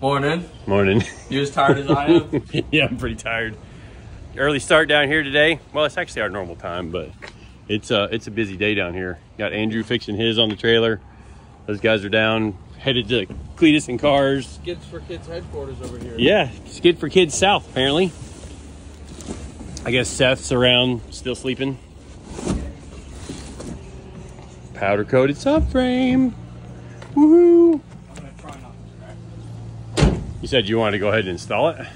Morning. Morning. You as tired as I am? Yeah, I'm pretty tired. Early start down here today. Well, it's actually our normal time, but it's a busy day down here. Got Andrew fixing his on the trailer. Those guys are down, headed to Cletus and Cars. Skids for Kids headquarters over here. Yeah, Skid for Kids South, apparently. I guess Seth's around, still sleeping. Powder coated subframe. Woohoo! I'm gonna try not to crack. You said you wanted to go ahead and install it?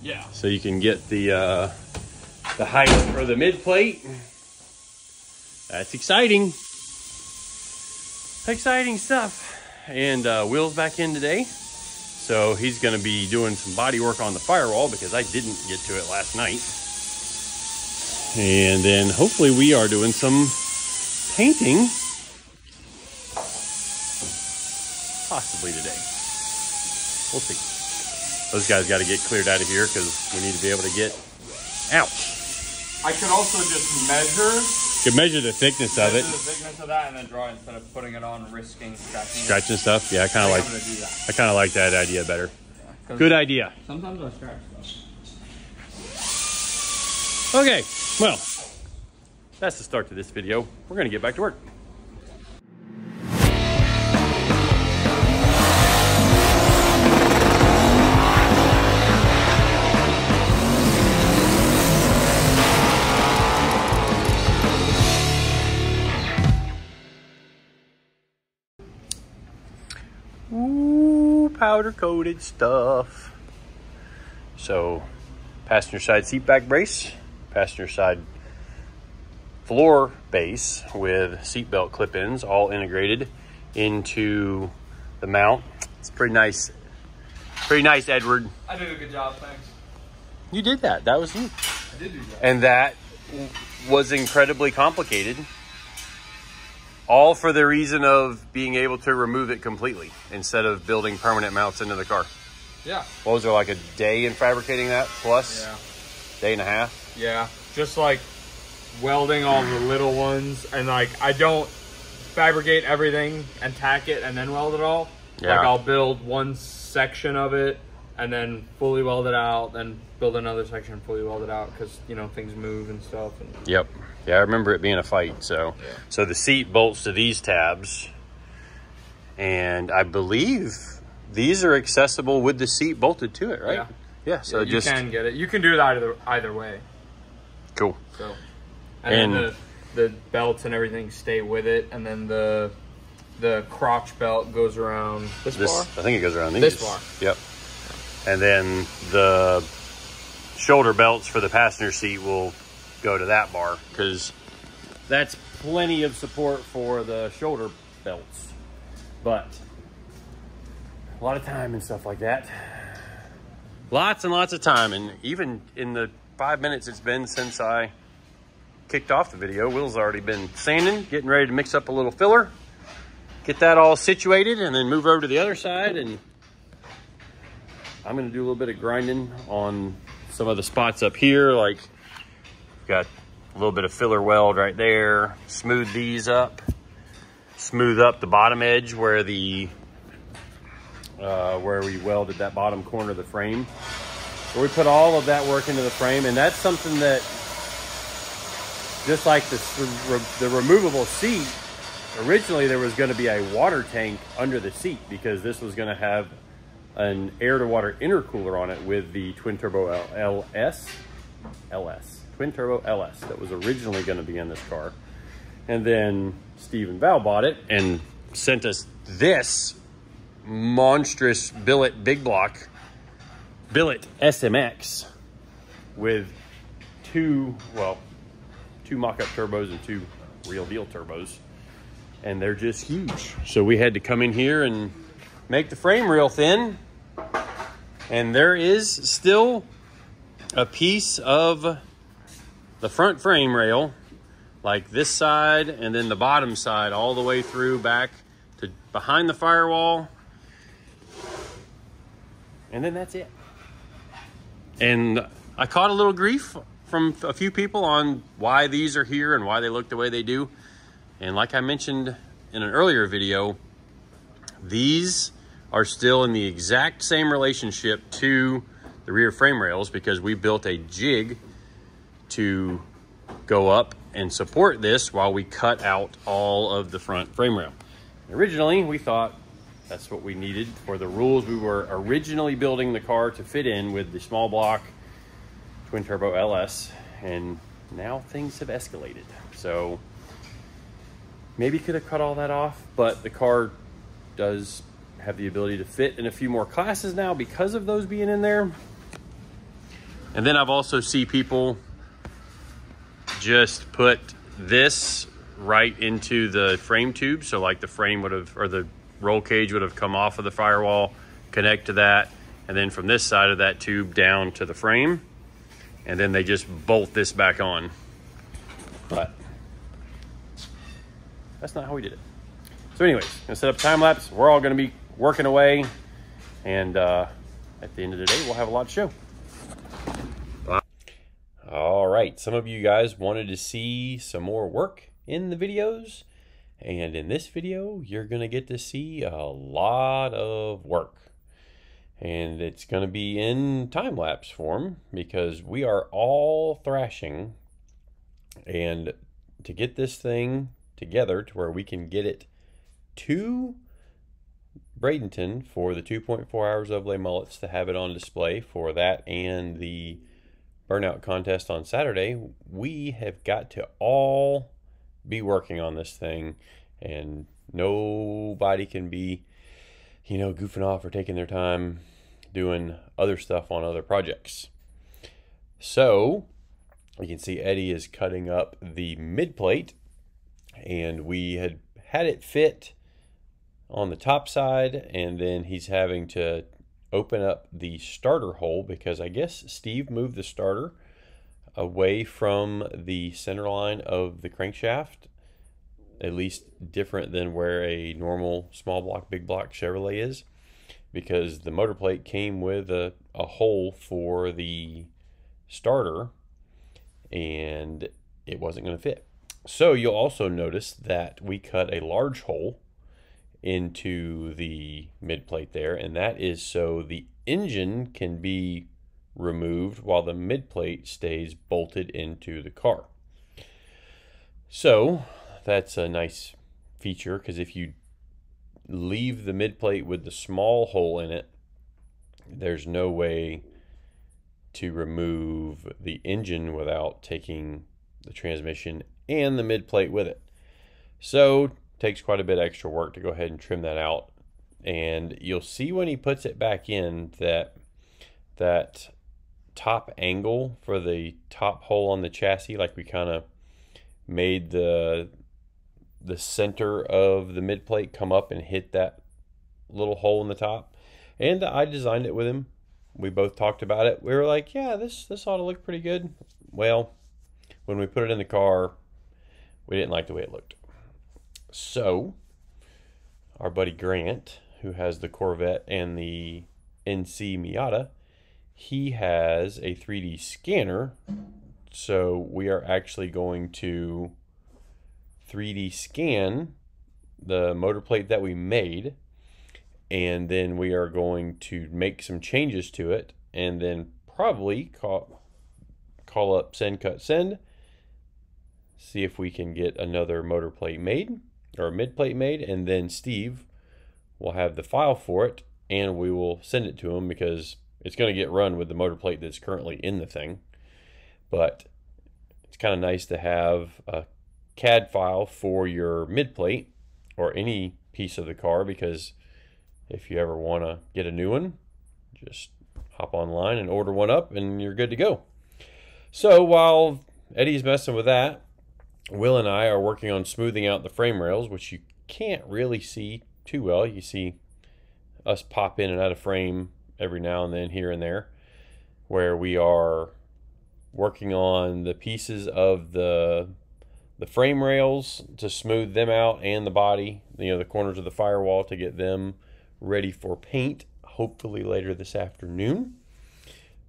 Yeah. So you can get the height for the mid plate. That's exciting. Exciting stuff. And Will's back in today. So he's gonna be doing some body work on the firewall because I didn't get to it last night. And then hopefully we are doing some painting. Possibly today. We'll see. Those guys got to get cleared out of here because we need to be able to get out. I could also just measure. You can measure the thickness of it. The thickness of that and then draw it instead of putting it on, risking scratching. Scratching stuff? Yeah, I kind of like. I'm gonna do that. I kind of like that idea better. Yeah, good idea. Sometimes I scratch stuff. Okay, well, that's the start to this video. We're gonna get back to work. Ooh, powder coated stuff. So, passenger side seat back brace, passenger side floor base with seat belt clip-ins all integrated into the mount. It's pretty nice. Pretty nice, Edward. I did a good job, thanks. You did that. That was you. I did do that. And that was incredibly complicated. All for the reason of being able to remove it completely instead of building permanent mounts into the car. Yeah. What was there, like a day in fabricating that plus? Yeah. Day and a half? Yeah. Just like welding all the little ones, and like I don't fabricate everything and tack it and then weld it all. Yeah. Like I'll build one section of it and then fully weld it out, then build another section and fully weld it out because, you know, things move and stuff. And Yep. Yeah, I remember it being a fight. So, yeah. So the seat bolts to these tabs, and I believe these are accessible with the seat bolted to it, right? Yeah. Yeah. So yeah, you can get it. You can do it either way. Cool. So, and then the belts and everything stay with it, and then the crotch belt goes around this bar. I think it goes around these. This bar. Yep. And then the shoulder belts for the passenger seat will go to that bar because that's plenty of support for the shoulder belts. But a lot of time and stuff like that. Lots and lots of time. And even in the 5 minutes it's been since I kicked off the video, Will's already been sanding, getting ready to mix up a little filler, get that all situated, and then move over to the other side. And I'm going to do a little bit of grinding on some of the spots up here. Like, got a little bit of filler weld right there. Smooth these up. Smooth up the bottom edge where the where we welded that bottom corner of the frame. So we put all of that work into the frame, and that's something that, just like the removable seat, originally there was going to be a water tank under the seat because this was going to have an air-to-water intercooler on it with the twin turbo twin turbo LS that was originally going to be in this car. And then Steve and Val bought it and sent us this monstrous Billet big block, Billet SMX, with two mock-up turbos and two real deal turbos, and they're just huge. So we had to come in here and make the frame real thin, and there is still a piece of the front frame rail, like this side and then the bottom side all the way through back to behind the firewall, and then that's it. And I caught a little grief from a few people on why these are here and why they look the way they do. And like I mentioned in an earlier video, these are still in the exact same relationship to the rear frame rails because we built a jig to go up and support this while we cut out all of the front frame rail. Originally, we thought that's what we needed for the rules we were originally building the car to fit in with the small block twin turbo LS, and now things have escalated. So maybe could have cut all that off, but the car does have the ability to fit in a few more classes now because of those being in there. And then I've also see people just put this right into the frame tube. So like the frame would have, or the roll cage would have come off of the firewall, connect to that, and then from this side of that tube down to the frame, and then they just bolt this back on. But that's not how we did it. So anyways, I'm gonna set up time lapse. We're all gonna be working away, and at the end of the day, we'll have a lot to show. All right, some of you guys wanted to see some more work in the videos, and in this video, you're gonna get to see a lot of work. And it's gonna be in time-lapse form because we are all thrashing, and to get this thing together to where we can get it to Bradenton for the 2.4 hours of lay mullets to have it on display for that and the burnout contest on Saturday, we have got to all be working on this thing, and nobody can be, you know, goofing off or taking their time doing other stuff on other projects. So you can see Eddie is cutting up the mid plate, and we had it fit on the top side, and then he's having to open up the starter hole because I guess Steve moved the starter away from the center line of the crankshaft, at least different than where a normal small block, big block Chevrolet is, because the motor plate came with a hole for the starter and it wasn't going to fit. So you'll also notice that we cut a large hole into the mid plate there, and that is so the engine can be removed while the mid plate stays bolted into the car. So that's a nice feature, because if you leave the mid plate with the small hole in it, there's no way to remove the engine without taking the transmission and the mid plate with it. So takes quite a bit extra work to go ahead and trim that out. And you'll see when he puts it back in that top angle for the top hole on the chassis, like we kind of made the center of the mid plate come up and hit that little hole in the top. And I designed it with him. We both talked about it. We were like, yeah, this ought to look pretty good. Well, when we put it in the car, we didn't like the way it looked. So our buddy Grant, who has the Corvette and the NC Miata, he has a 3D scanner. So we are actually going to 3D scan the motor plate that we made, and then we are going to make some changes to it, and then probably call up Send Cut Send, see if we can get another motor plate made, or a mid plate made, and then Steve will have the file for it, and we will send it to him because it's going to get run with the motor plate that's currently in the thing. But it's kind of nice to have a CAD file for your mid plate or any piece of the car, because if you ever want to get a new one, just hop online and order one up and you're good to go. So while Eddie's messing with that, Will and I are working on smoothing out the frame rails, which you can't really see too well. You see us pop in and out of frame every now and then, here and there, where we are working on the pieces of the frame rails to smooth them out, and the body, you know, the corners of the firewall, to get them ready for paint, hopefully later this afternoon.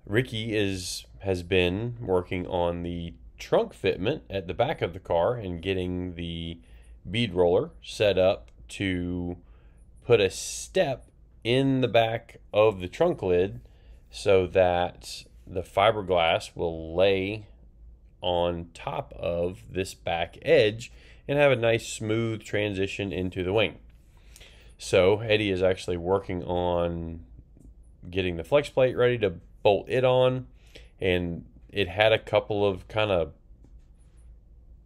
Ricky has been working on the trunk fitment at the back of the car and getting the bead roller set up to put a step in the back of the trunk lid so that the fiberglass will lay on top of this back edge and have a nice smooth transition into the wing. So Eddie is actually working on getting the flex plate ready to bolt it on, and it had a couple of kind of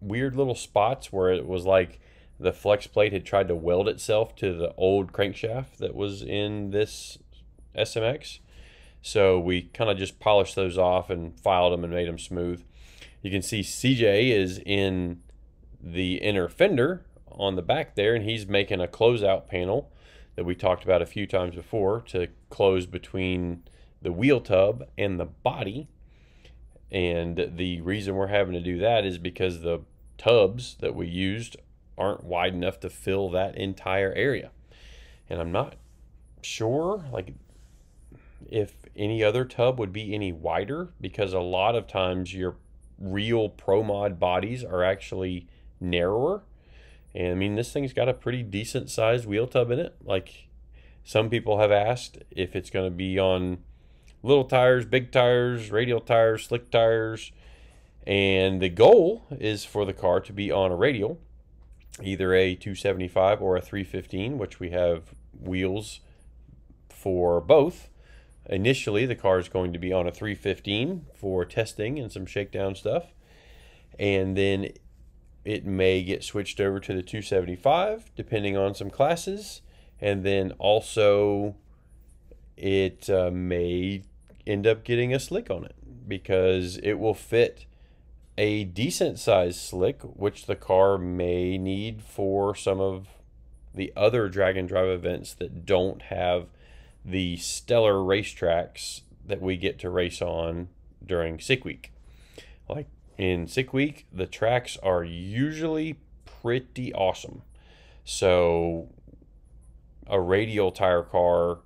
weird little spots where it was like the flex plate had tried to weld itself to the old crankshaft that was in this SMX. So we kind of just polished those off and filed them and made them smooth. You can see CJ is in the inner fender on the back there, and he's making a closeout panel that we talked about a few times before to close between the wheel tub and the body. And the reason we're having to do that is because the tubs that we used aren't wide enough to fill that entire area. And I'm not sure like if any other tub would be any wider, because a lot of times your real Pro Mod bodies are actually narrower. And I mean, this thing's got a pretty decent sized wheel tub in it. Like, some people have asked if it's going to be on little tires, big tires, radial tires, slick tires. And the goal is for the car to be on a radial, either a 275 or a 315, which we have wheels for both. Initially, the car is going to be on a 315 for testing and some shakedown stuff. And then it may get switched over to the 275 depending on some classes. And then also it may end up getting a slick on it, because it will fit a decent sized slick, which the car may need for some of the other drag and drive events that don't have the stellar racetracks that we get to race on during Sick Week. Like in Sick Week, the tracks are usually pretty awesome. So a radial tire car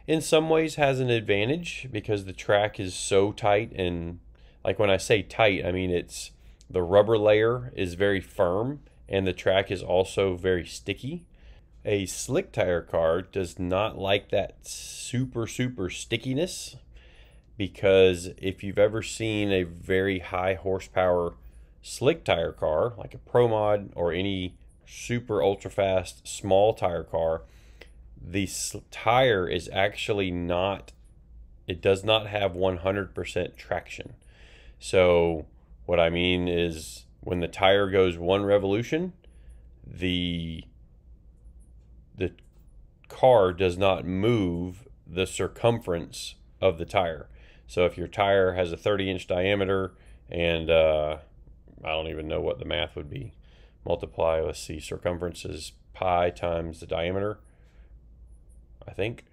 in some ways has an advantage because the track is so tight. And like when I say tight, I mean it's the rubber layer is very firm and the track is also very sticky. A slick tire car does not like that super stickiness, because if you've ever seen a very high horsepower slick tire car like a Pro Mod or any super ultra fast small tire car, the tire is actually not, it does not have 100% traction. So what I mean is when the tire goes one revolution, the car does not move the circumference of the tire. So if your tire has a 30-inch diameter and I don't even know what the math would be, multiply, let's see, circumference is pi times the diameter, I think.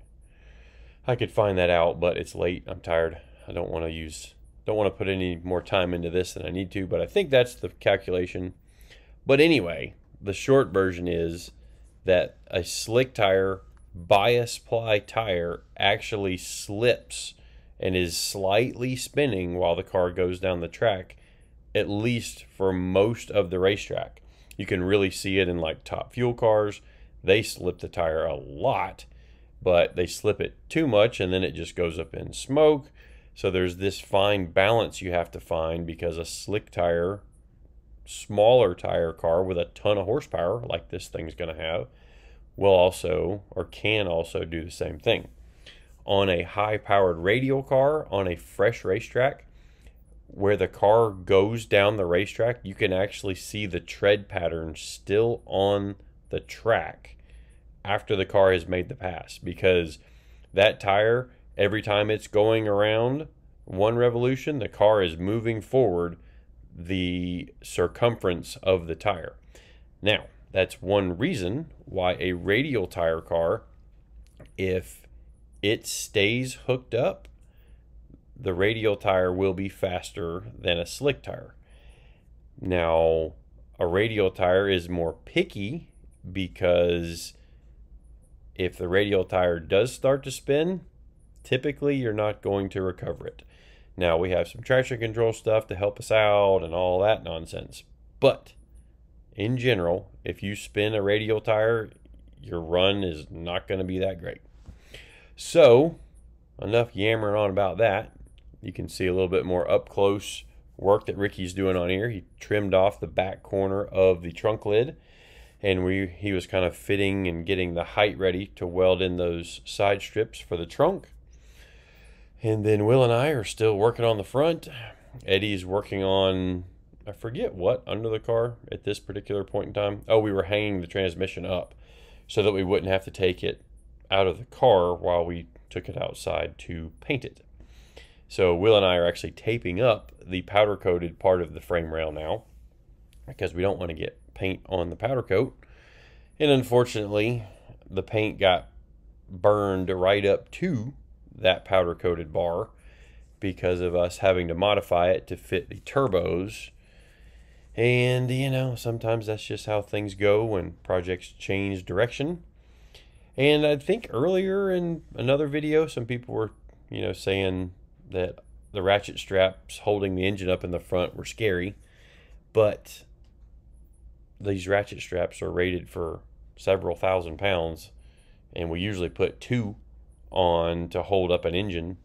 I could find that out, but it's late. I'm tired. I don't want to put any more time into this than I need to, but I think that's the calculation. But anyway, the short version is that a slick tire, bias ply tire, actually slips and is slightly spinning while the car goes down the track, at least for most of the racetrack. You can really see it in like Top Fuel cars. They slip the tire a lot, but they slip it too much and then it just goes up in smoke. So there's this fine balance you have to find, because a slick tire, smaller tire car with a ton of horsepower like this thing's going to have will also, or can also, do the same thing. On a high powered radial car on a fresh racetrack, where the car goes down the racetrack, you can actually see the tread pattern still on the track after the car has made the pass, because that tire, every time it's going around one revolution, the car is moving forward the circumference of the tire. Now, that's one reason why a radial tire car, if it stays hooked up, the radial tire will be faster than a slick tire. Now, a radial tire is more picky, because if the radial tire does start to spin, typically you're not going to recover it. Now, we have some traction control stuff to help us out and all that nonsense, but in general, if you spin a radial tire, your run is not going to be that great. So, enough yammering on about that. You can see a little bit more up close work that Ricky's doing on here. He trimmed off the back corner of the trunk lid, and he was kind of fitting and getting the height ready to weld in those side strips for the trunk. And then Will and I are still working on the front. Eddie's working on, I forget what, under the car at this particular point in time. Oh, we were hanging the transmission up so that we wouldn't have to take it out of the car while we took it outside to paint it. So Will and I are actually taping up the powder coated part of the frame rail now, because we don't want to get paint on the powder coat. And unfortunately, the paint got burned right up to that powder coated bar because of us having to modify it to fit the turbos. And you know, sometimes that's just how things go when projects change direction. And I think earlier in another video, some people were, you know, saying that the ratchet straps holding the engine up in the front were scary, but these ratchet straps are rated for several thousand pounds, and we usually put 2 on to hold up an engine,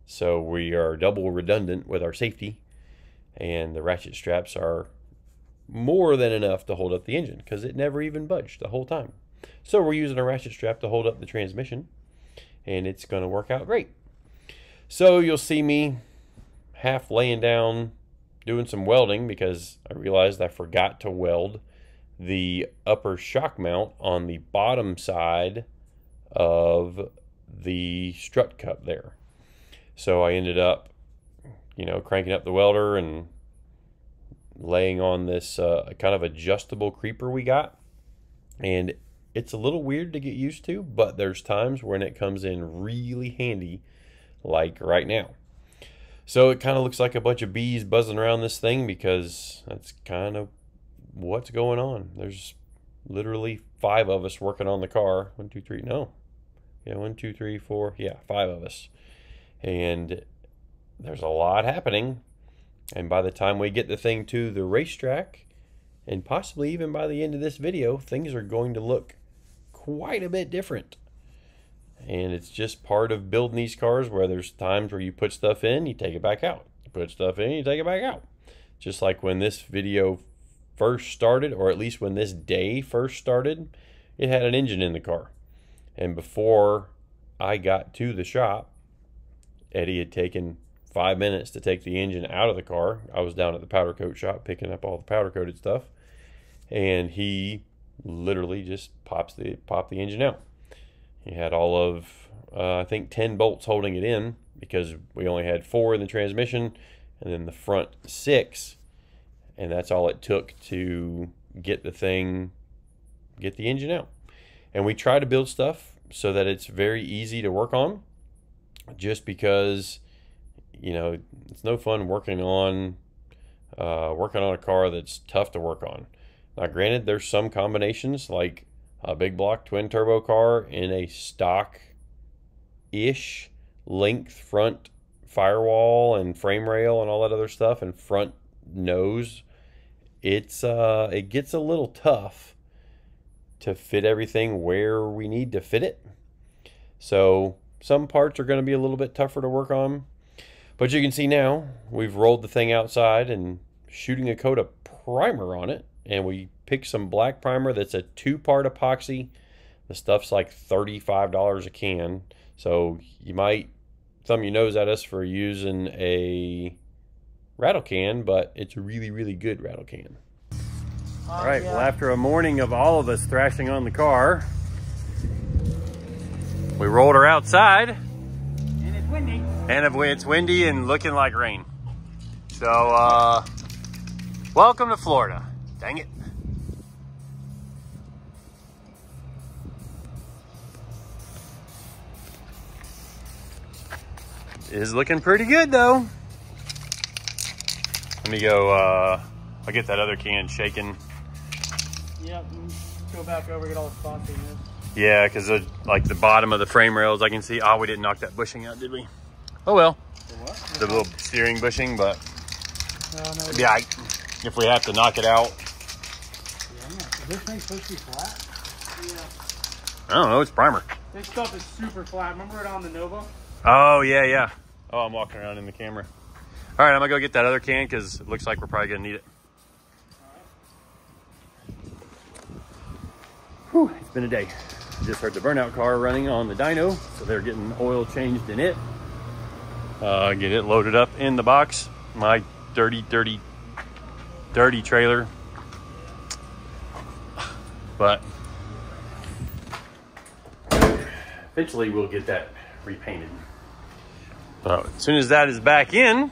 so we are double redundant with our safety, and the ratchet straps are more than enough to hold up the engine because it never even budged the whole time. So we're using a ratchet strap to hold up the transmission, and it's going to work out great. So you'll see me half laying down doing some welding because I realized I forgot to weld the upper shock mount on the bottom side of the strut cup there. So I ended up, you know, cranking up the welder and laying on this kind of adjustable creeper we got. And it's a little weird to get used to, but there's times when it comes in really handy, like right now. So it kind of looks like a bunch of bees buzzing around this thing because that's kind of what's going on. There's literally 5 of us working on the car. 1, 2, 3, no. Yeah, 1, 2, 3, 4. Yeah, 5 of us. And there's a lot happening. And by the time we get the thing to the racetrack, and possibly even by the end of this video, things are going to look quite a bit different. And it's just part of building these cars where there's times where you put stuff in, you take it back out. You put stuff in, you take it back out. Just like when this video first started, or at least when this day first started, it had an engine in the car. And before I got to the shop, Eddie had taken 5 minutes to take the engine out of the car. I was down at the powder coat shop picking up all the powder coated stuff. And he literally just popped the engine out. He had all of, I think 10 bolts holding it in because we only had 4 in the transmission and then the front 6. And that's all it took to get the engine out. And we try to build stuff so that it's very easy to work on, just because, you know, it's no fun working on a car that's tough to work on. Now, granted, there's some combinations like a big block twin turbo car in a stock-ish length front firewall and frame rail and all that other stuff and front nose. It gets a little tough to fit everything where we need to fit it. So some parts are going to be a little bit tougher to work on. But you can see now we've rolled the thing outside and shooting a coat of primer on it. And we picked some black primer that's a 2-part epoxy. The stuff's like $35 a can. So you might thumb your nose at us for using a rattle can, but it's a really, really good rattle can. All right, yeah. Well, after a morning of all of us thrashing on the car, we rolled her outside. And it's windy. And it's windy and looking like rain. So, welcome to Florida. Dang it. Is looking pretty good though. Let me go, I'll get that other can shaken. Yep, go back over, get all the spots in this. Yeah, because like the bottom of the frame rails, I can see, oh, we didn't knock that bushing out, did we? Oh well. The what? The little steering bushing, but no, yeah, if we have to knock it out. Yeah, is this thing supposed to be flat? I don't know. It's primer. This stuff is super flat. Remember it on the Nova? Oh, yeah, yeah. Oh, I'm walking around in the camera. All right, I'm going to go get that other can because it looks like we're probably going to need it. Whew, it's been a day. Just heard the burnout car running on the dyno, so they're getting oil changed in it. Get it loaded up in the box. My dirty trailer. But eventually we'll get that repainted. So as soon as that is back in,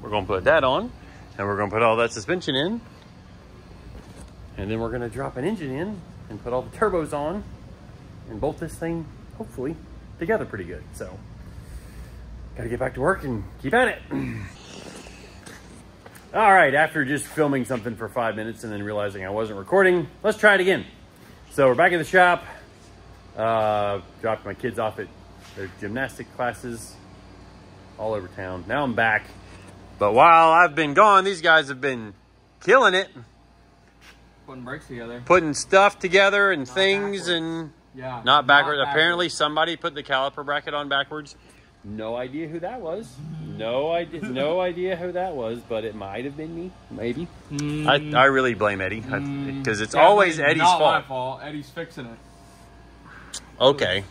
we're going to put that on, and we're going to put all that suspension in, and then we're going to drop an engine in and put all the turbos on and bolt this thing hopefully together pretty good. So got to get back to work and keep at it. All right, after just filming something for 5 minutes and then realizing I wasn't recording, let's try it again. So we're back in the shop. Dropped my kids off at their gymnastic classes all over town. Now I'm back. But while I've been gone, these guys have been killing it. Putting brakes together. Putting stuff together and Not things backwards. and... Yeah. Not backwards. Apparently somebody put the caliper bracket on backwards. No idea who that was. No idea who that was, but it might have been me, maybe. I really blame Eddie because it's always Eddie's fault. Not my fault. Eddie's fixing it. Okay.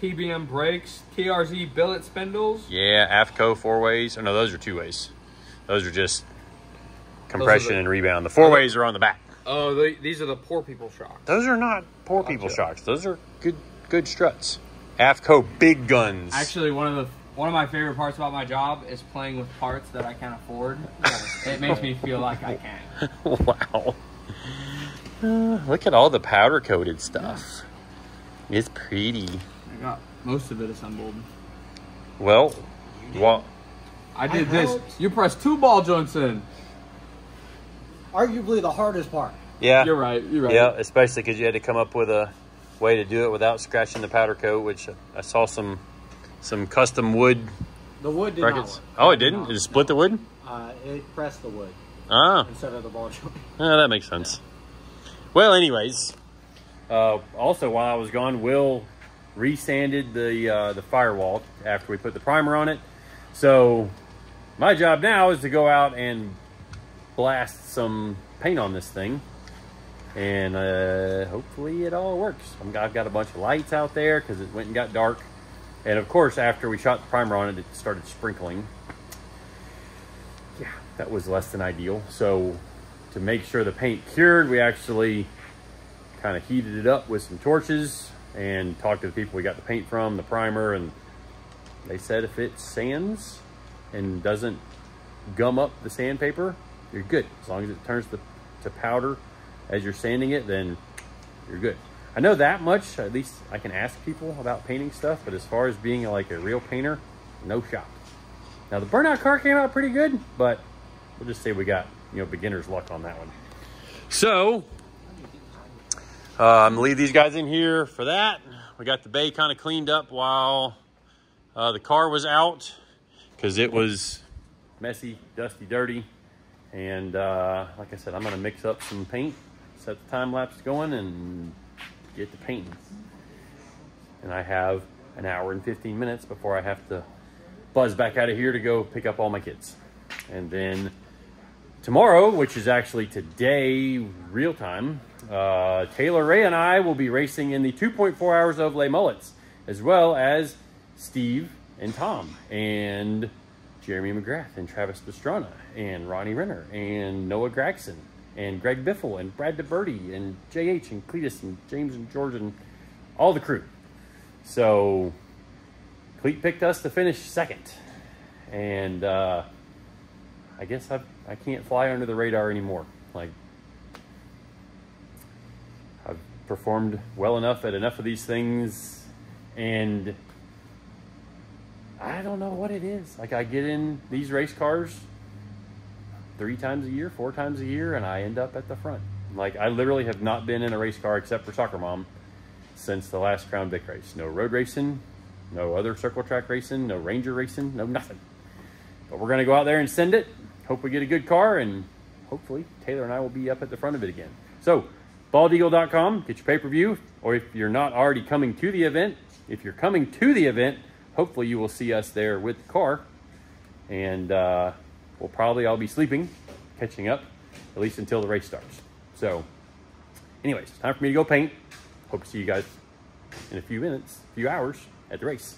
TBM brakes, TRZ billet spindles. Yeah, AFCO 4-ways. Oh, no, those are 2-ways. Those are just compression and rebound. The 4-ways are on the back. Oh, these are the poor people shocks. Those are not poor people shocks. Those are good struts. AFCO big guns. Actually, one of my favorite parts about my job is playing with parts that I can't afford. It makes me feel like I can. Wow. Look at all the powder coated stuff. Yeah. It's pretty. I got most of it assembled. Well, I did this. You pressed 2 ball joints in. Arguably the hardest part. Yeah. You're right. Yeah, especially because you had to come up with a way to do it without scratching the powder coat, which I saw some custom wood. The wood did brackets. not work. Oh, it didn't? It split the wood? It pressed the wood instead of the ball joint. Oh, that makes sense. Well, anyways, also while I was gone, Will resanded the firewall after we put the primer on it. So my job now is to go out and blast some paint on this thing, and hopefully it all works. I've got a bunch of lights out there because it went and got dark, and of course after we shot the primer on it, it started sprinkling. Yeah, that was less than ideal. So to make sure the paint cured, we actually kind of heated it up with some torches and talked to the people we got the paint from, the primer, and they said if it sands and doesn't gum up the sandpaper, you're good. As long as it turns to powder as you're sanding it, then you're good. I know that much. At least I can ask people about painting stuff, but as far as being like a real painter, no shot. Now the burnout car came out pretty good, but we'll just say we got, beginner's luck on that one. So I'm gonna leave these guys in here for that. We got the bay kind of cleaned up while the car was out because it was messy, dusty, dirty. And like I said, I'm gonna mix up some paint, set the time lapse going, and get the painting. And I have an hour and 15 minutes before I have to buzz back out of here to go pick up all my kids. And then tomorrow, which is actually today, real time, Taylor, Ray, and I will be racing in the 2.4 hours of Les Mullets, as well as Steve and Tom and Jeremy McGrath and Travis Pastrana and Ronnie Renner and Noah Gregson and Greg Biffle and Brad DeBerti and JH and Cletus and James and George and all the crew. So Cleet picked us to finish second. And I guess I can't fly under the radar anymore. Like, I've performed well enough at enough of these things, and I don't know what it is. Like, I get in these race cars 3 times a year, 4 times a year, and I end up at the front. Like, I literally have not been in a race car except for Soccer Mom since the last Crown Vic race. No road racing, no other circle track racing, no Ranger racing, no nothing. But we're going to go out there and send it. Hope we get a good car, and hopefully Taylor and I will be up at the front of it again. So baldeagle.com, get your pay-per-view, or if you're not already coming to the event, if you're coming to the event, hopefully you will see us there with the car, and we'll probably all be sleeping, catching up, at least until the race starts. So anyways, time for me to go paint. Hope to see you guys in a few minutes, few hours at the race.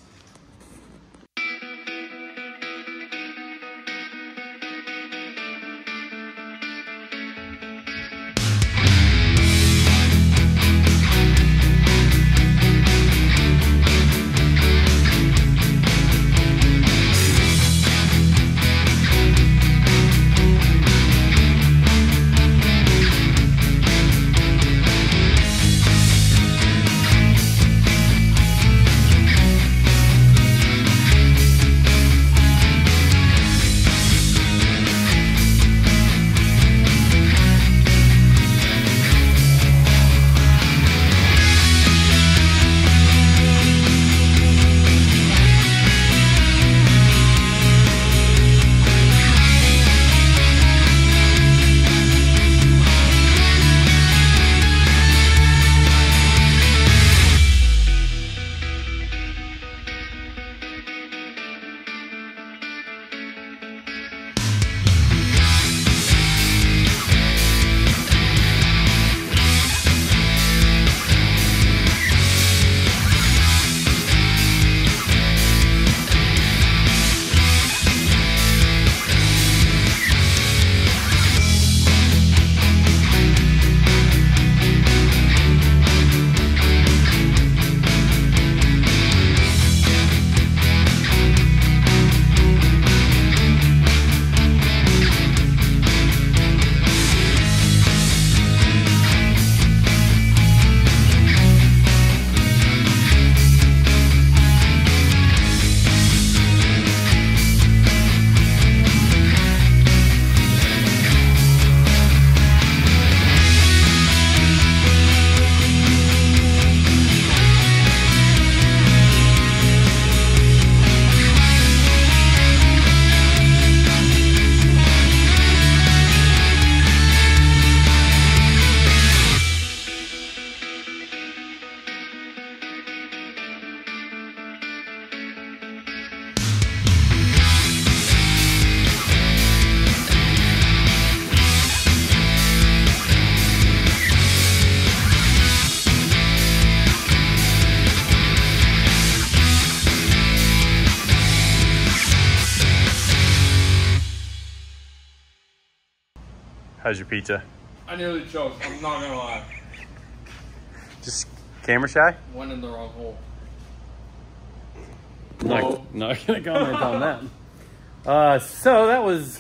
How's your pizza? I nearly choked, I'm not gonna lie. Just camera shy? Went in the wrong hole. Not gonna comment on that. So that was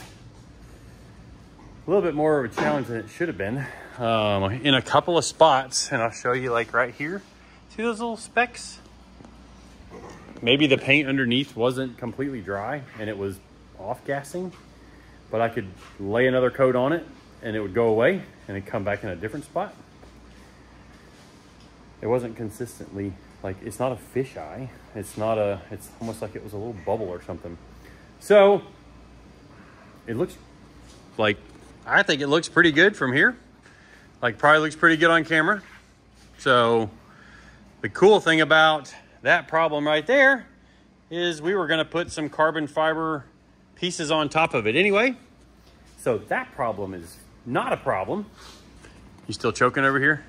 a little bit more of a challenge than it should have been. In a couple of spots, and I'll show you like right here. See those little specks? Maybe the paint underneath wasn't completely dry and it was off gassing, but I could lay another coat on it and it would go away and it'd come back in a different spot. It wasn't consistently, like, it's not a fisheye. It's almost like it was a little bubble or something. So it looks like, I think it looks pretty good from here. Like, probably looks pretty good on camera. So the cool thing about that problem right there is we were gonna put some carbon fiber pieces on top of it anyway. So that problem is not a problem. You still choking over here?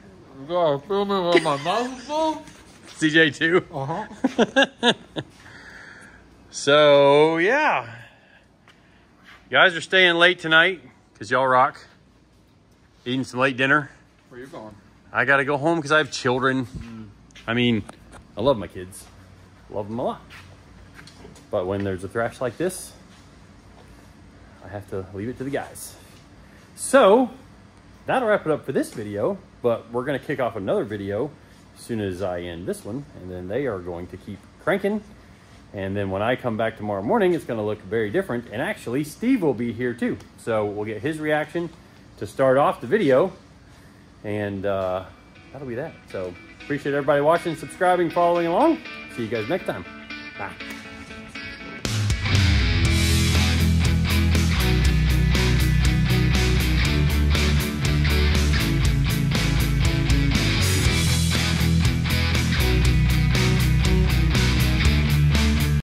Yeah, feel me with my mouth full. CJ too? Uh-huh. So yeah. You guys are staying late tonight because y'all rock. Eating some late dinner. Where you going? I gotta go home because I have children. I mean, I love my kids. Love them a lot. But when there's a thrash like this, I have to leave it to the guys. So that'll wrap it up for this video, but we're gonna kick off another video as soon as I end this one, and then they are going to keep cranking. And then when I come back tomorrow morning, it's gonna look very different. And actually, Steve will be here too. So we'll get his reaction to start off the video, and that'll be that. So appreciate everybody watching, subscribing, following along. See you guys next time. Bye.